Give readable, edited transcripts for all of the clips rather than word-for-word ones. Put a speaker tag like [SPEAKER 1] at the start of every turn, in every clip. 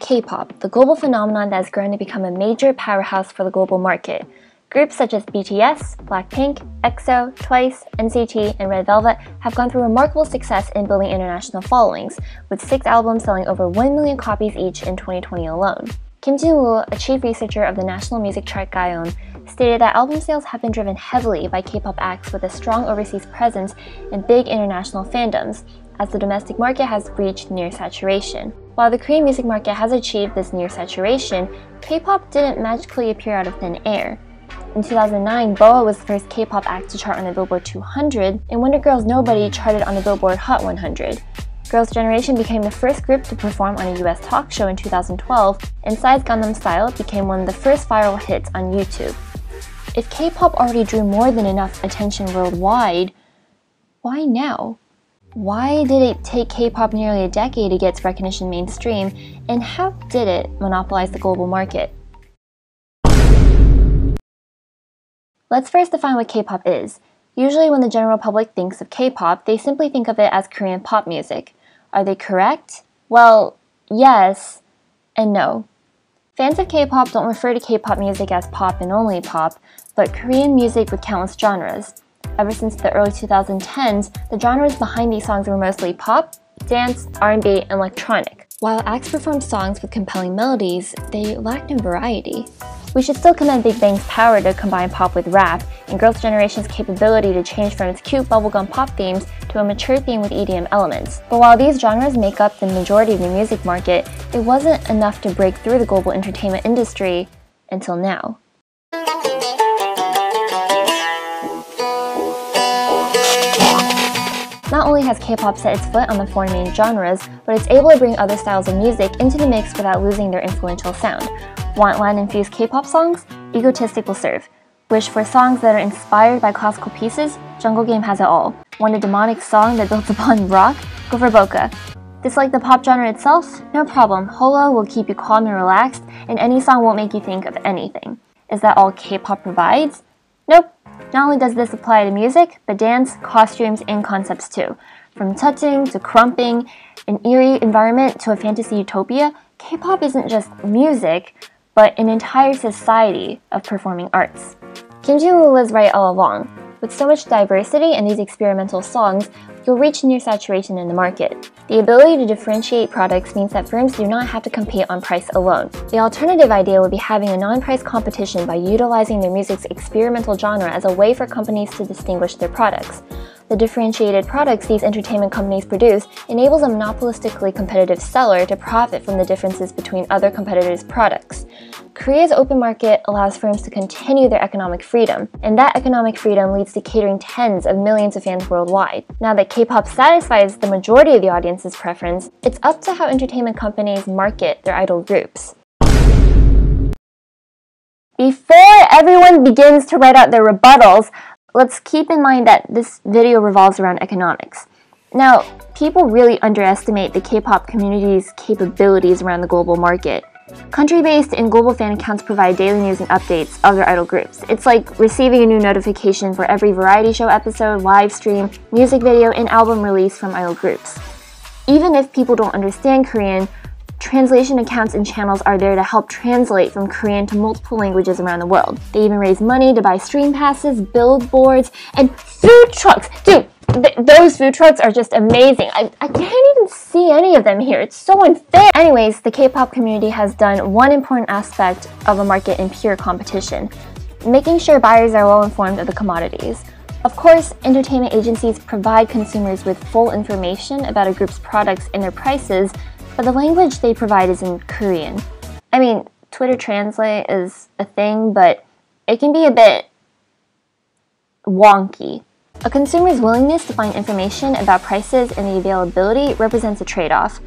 [SPEAKER 1] K-pop, the global phenomenon that has grown to become a major powerhouse for the global market. Groups such as BTS, Blackpink, EXO, TWICE, NCT, and Red Velvet have gone through remarkable success in building international followings, with 6 albums selling over 1 million copies each in 2020 alone. Kim Jin-woo, a chief researcher of the national music chart Gaon, stated that album sales have been driven heavily by K-pop acts with a strong overseas presence and big international fandoms, as the domestic market has reached near saturation. While the Korean music market has achieved this near saturation, K-pop didn't magically appear out of thin air. In 2009, BOA was the first K-pop act to chart on the Billboard 200, and Wonder Girls' Nobody charted on the Billboard Hot 100. Girls' Generation became the first group to perform on a US talk show in 2012, and PSY's Gangnam Style became one of the first viral hits on YouTube. If K-pop already drew more than enough attention worldwide, why now? Why did it take K-pop nearly a decade to get its recognition mainstream, and how did it monopolize the global market? Let's first define what K-pop is. Usually when the general public thinks of K-pop, they simply think of it as Korean pop music. Are they correct? Well, yes and no. Fans of K-pop don't refer to K-pop music as pop and only pop, but Korean music with countless genres. Ever since the early 2010s, the genres behind these songs were mostly pop, dance, R&B, and electronic. While acts performed songs with compelling melodies, they lacked in variety. We should still commend Big Bang's power to combine pop with rap, and Girls' Generation's capability to change from its cute bubblegum pop themes to a mature theme with EDM elements. But while these genres make up the majority of the music market, it wasn't enough to break through the global entertainment industry until now. Not only has K-pop set its foot on the 4 main genres, but it's able to bring other styles of music into the mix without losing their influential sound. Want Latin-infused K-pop songs? Egotistic will serve. Wish for songs that are inspired by classical pieces? Jungle Game has it all. Want a demonic song that builds upon rock? Go for BOCA. Dislike the pop genre itself? No problem. HOLO will keep you calm and relaxed, and any song won't make you think of anything. Is that all K-pop provides? Nope. Not only does this apply to music, but dance, costumes, and concepts too. From touching to crumping, an eerie environment to a fantasy utopia, K-pop isn't just music, but an entire society of performing arts. Kim Jin-woo was right all along. With so much diversity in these experimental songs, you'll reach near saturation in the market. The ability to differentiate products means that firms do not have to compete on price alone. The alternative idea would be having a non-price competition by utilizing their music's experimental genre as a way for companies to distinguish their products. The differentiated products these entertainment companies produce enables a monopolistically competitive seller to profit from the differences between other competitors' products. Korea's open market allows firms to continue their economic freedom, and that economic freedom leads to catering tens of millions of fans worldwide. Now that K-pop satisfies the majority of the audience's preference, it's up to how entertainment companies market their idol groups. Before everyone begins to write out their rebuttals, let's keep in mind that this video revolves around economics. Now, people really underestimate the K-pop community's capabilities around the global market. Country-based and global fan accounts provide daily news and updates of their idol groups. It's like receiving a new notification for every variety show episode, live stream, music video, and album release from idol groups. Even if people don't understand Korean, translation accounts and channels are there to help translate from Korean to multiple languages around the world. They even raise money to buy stream passes, billboards, and food trucks. Dude, those food trucks are just amazing. I can't even see any of them here. It's so unfair. Anyways, the K-pop community has done one important aspect of a market in pure competition, making sure buyers are well informed of the commodities. Of course, entertainment agencies provide consumers with full information about a group's products and their prices, but the language they provide is in Korean. I mean, Twitter Translate is a thing, but it can be a bit wonky. A consumer's willingness to find information about prices and the availability represents a trade-off.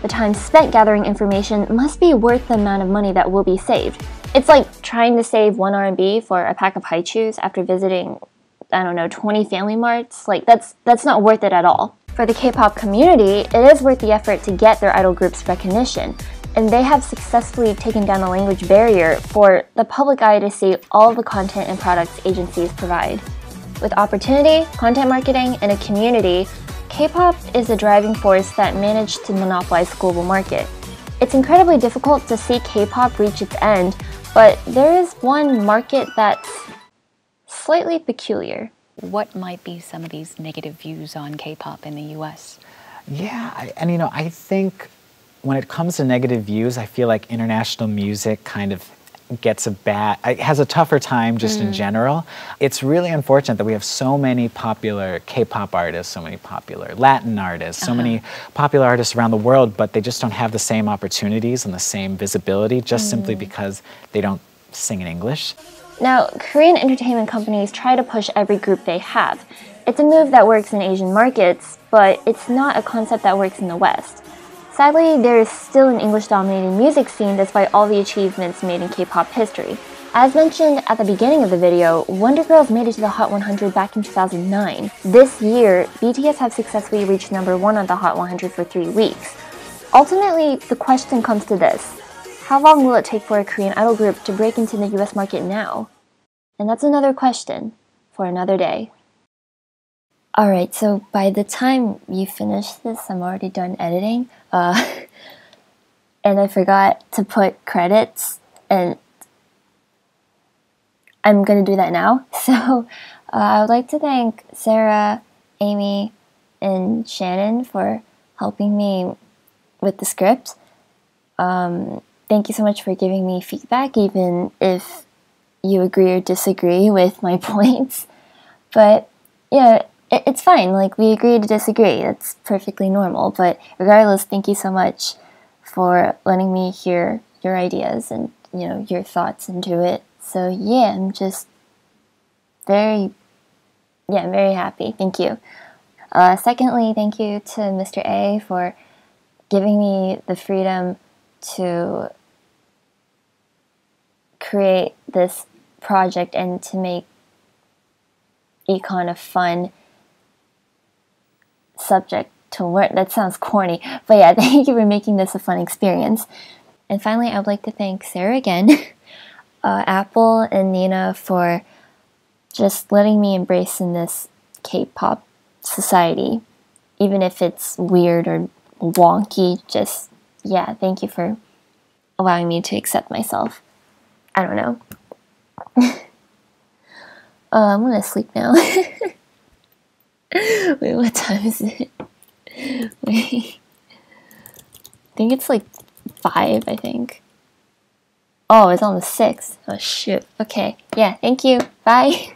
[SPEAKER 1] The time spent gathering information must be worth the amount of money that will be saved. It's like trying to save 1 RMB for a pack of haichus after visiting, I don't know, 20 family marts. Like, that's not worth it at all. For the K-pop community, it is worth the effort to get their idol group's recognition, and they have successfully taken down the language barrier for the public eye to see all of the content and products agencies provide. With opportunity, content marketing, and a community, K-pop is a driving force that managed to monopolize the global market. It's incredibly difficult to see K-pop reach its end, but there is one market that's slightly peculiar.
[SPEAKER 2] What might be some of these negative views on K-pop in the US?
[SPEAKER 3] Yeah, and you know, I think when it comes to negative views, I feel like international music kind of has a tougher time just in general. It's really unfortunate that we have so many popular K-pop artists, so many popular Latin artists, so many popular artists around the world, but they just don't have the same opportunities and the same visibility just simply because they don't sing in English.
[SPEAKER 1] Now, Korean entertainment companies try to push every group they have. It's a move that works in Asian markets, but it's not a concept that works in the West. Sadly, there is still an English-dominated music scene despite all the achievements made in K-pop history. As mentioned at the beginning of the video, Wonder Girls made it to the Hot 100 back in 2009. This year, BTS have successfully reached #1 on the Hot 100 for 3 weeks. Ultimately, the question comes to this: how long will it take for a Korean idol group to break into the US market now? And that's another question for another day. Alright, so by the time you finish this, I'm already done editing. And I forgot to put credits, and I'm gonna do that now. So I would like to thank Sarah, Amy, and Shannon for helping me with the script. Thank you so much for giving me feedback, even if you agree or disagree with my points. But yeah, it's fine, like, we agree to disagree, that's perfectly normal, but regardless, thank you so much for letting me hear your ideas and, you know, your thoughts into it. So yeah, I'm just very happy, thank you. Secondly, thank you to Mr. A for giving me the freedom to create this project and to make econ a fun subject to learn. That sounds corny, but yeah, thank you for making this a fun experience. And finally, I would like to thank Sarah again, Apple and Nina for just letting me embrace in this K-pop society, even if it's weird or wonky. Just, yeah, thank you for allowing me to accept myself. I don't know. I'm gonna sleep now. Wait, what time is it? Wait. I think it's like 5, I think. Oh, it's almost 6. Oh, shoot. Okay. Yeah, thank you. Bye.